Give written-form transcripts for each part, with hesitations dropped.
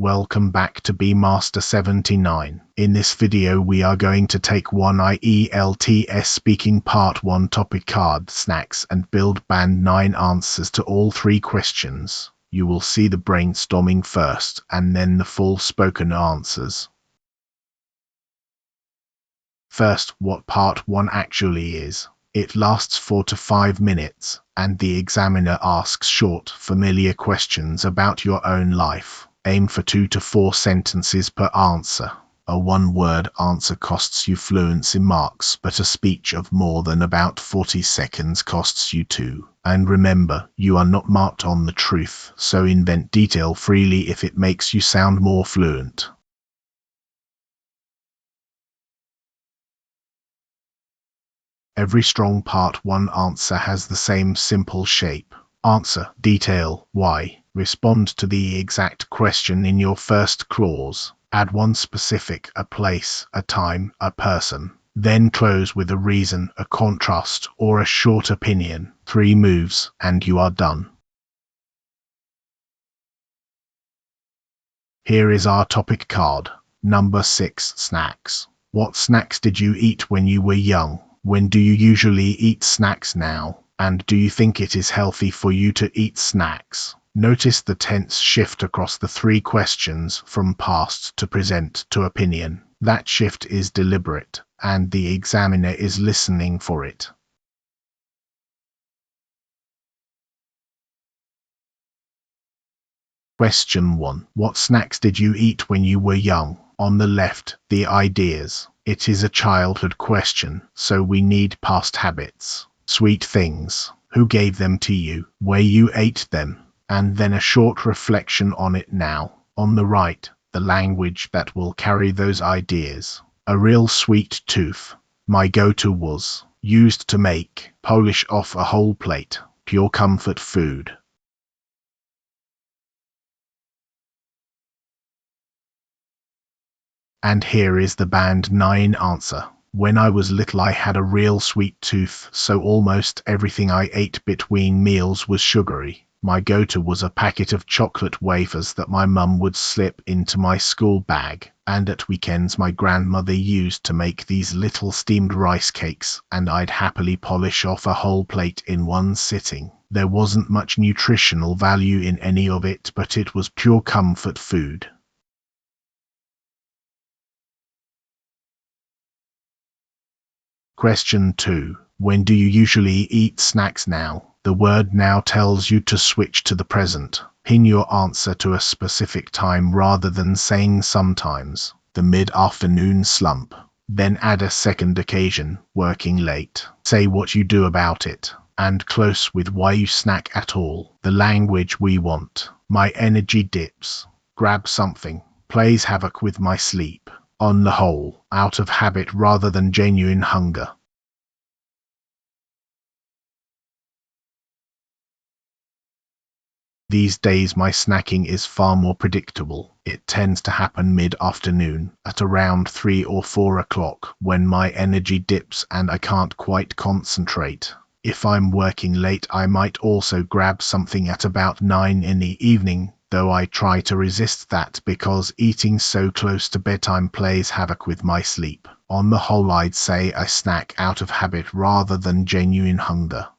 Welcome back to Master 79. In this video we are going to take one ielts speaking part 1 topic card snacks and build band 9 answers to all 3 questions. You will see the brainstorming first and then the full spoken answers. First, what part 1 actually is. It lasts 4 to 5 minutes, and the examiner asks short, familiar questions about your own life. Aim for 2 to 4 sentences per answer. A one-word answer costs you fluency marks, but a speech of more than about 40 seconds costs you 2. And remember, you are not marked on the truth, so invent detail freely if it makes you sound more fluent. Every strong part 1 answer has the same simple shape. Answer, detail, why. Respond to the exact question in your first clause. Add one specific, a place, a time, a person. Then close with a reason, a contrast, or a short opinion. 3 moves, and you are done. Here is our topic card. Number 6, snacks. What snacks did you eat when you were young? When do you usually eat snacks now? And do you think it is healthy for you to eat snacks? Notice the tense shift across the 3 questions from past to present to opinion. That shift is deliberate, and the examiner is listening for it. Question 1. What snacks did you eat when you were young? On the left, the ideas. It is a childhood question, so we need past habits. Sweet things. Who gave them to you? Where you ate them? And then a short reflection on it now. On the right, the language that will carry those ideas. A real sweet tooth. My go-to was. Used to make. Polish off a whole plate. Pure comfort food. And here is the band 9 answer. When I was little I had a real sweet tooth, so almost everything I ate between meals was sugary. My go-to was a packet of chocolate wafers that my mum would slip into my school bag, and at weekends my grandmother used to make these little steamed rice cakes, and I'd happily polish off a whole plate in one sitting. There wasn't much nutritional value in any of it, but it was pure comfort food. Question 2. When do you usually eat snacks now? The word now tells you to switch to the present. Pin your answer to a specific time rather than saying sometimes. The mid-afternoon slump. Then add a second occasion, working late. Say what you do about it. And close with why you snack at all. The language we want. My energy dips. Grab something. Plays havoc with my sleep. On the whole, out of habit rather than genuine hunger. These days my snacking is far more predictable. It tends to happen mid-afternoon, at around 3 or 4 o'clock, when my energy dips and I can't quite concentrate. If I'm working late I might also grab something at about 9 in the evening, though I try to resist that because eating so close to bedtime plays havoc with my sleep. On the whole I'd say I snack out of habit rather than genuine hunger.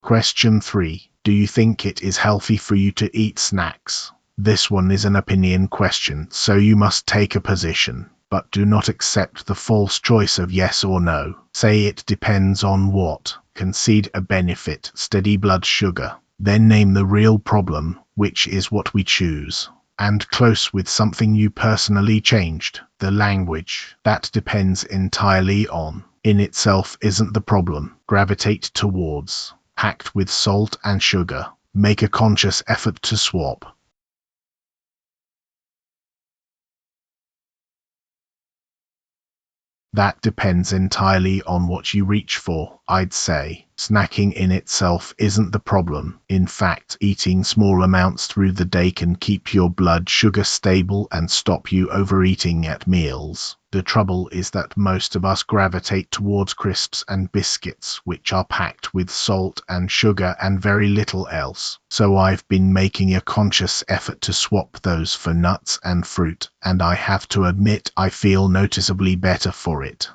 Question 3. Do you think it is healthy for you to eat snacks? This one is an opinion question, so you must take a position. But do not accept the false choice of yes or no. Say it depends on what. Concede a benefit, steady blood sugar. Then name the real problem, which is what we choose. And close with something you personally changed. The language. That depends entirely on. In itself isn't the problem. Gravitate towards. Packed with salt and sugar. Make a conscious effort to swap. That depends entirely on what you reach for, I'd say. Snacking in itself isn't the problem. In fact, eating small amounts through the day can keep your blood sugar stable and stop you overeating at meals. The trouble is that most of us gravitate towards crisps and biscuits, which are packed with salt and sugar and very little else. So I've been making a conscious effort to swap those for nuts and fruit, and I have to admit I feel noticeably better for it.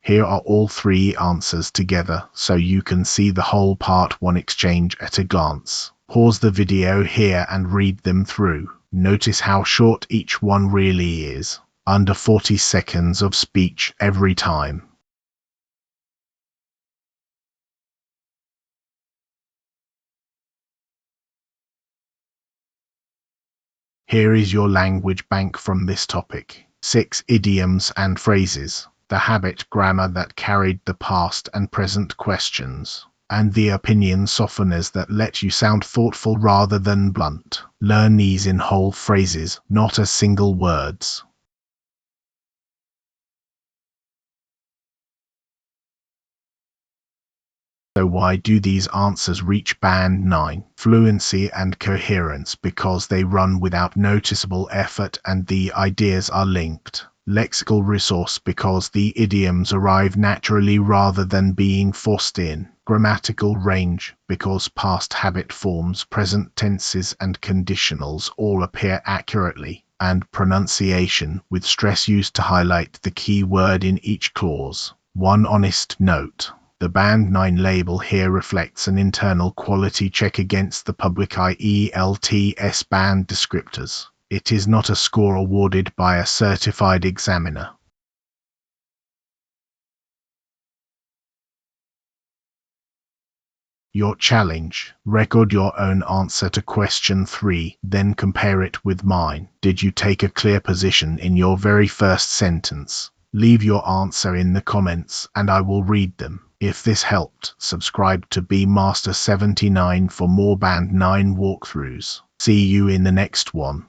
Here are all three answers together, so you can see the whole part 1 exchange at a glance. Pause the video here and read them through. Notice how short each one really is. Under 40 seconds of speech every time. Here is your language bank from this topic. 6 idioms and phrases. The habit grammar that carried the past and present questions. And the opinion softeners that let you sound thoughtful rather than blunt. Learn these in whole phrases, not as single words. So why do these answers reach band 9? Fluency and coherence, because they run without noticeable effort and the ideas are linked. Lexical resource, because the idioms arrive naturally rather than being forced in. Grammatical range, because past habit forms, present tenses and conditionals all appear accurately. And pronunciation, with stress used to highlight the key word in each clause. One honest note. The band 9 label here reflects an internal quality check against the public ielts band descriptors. It is not a score awarded by a certified examiner. Your challenge. Record your own answer to question 3, then compare it with mine. Did you take a clear position in your very first sentence? Leave your answer in the comments and I will read them. If this helped, subscribe to bmaster79 for more band 9 walkthroughs. See you in the next one.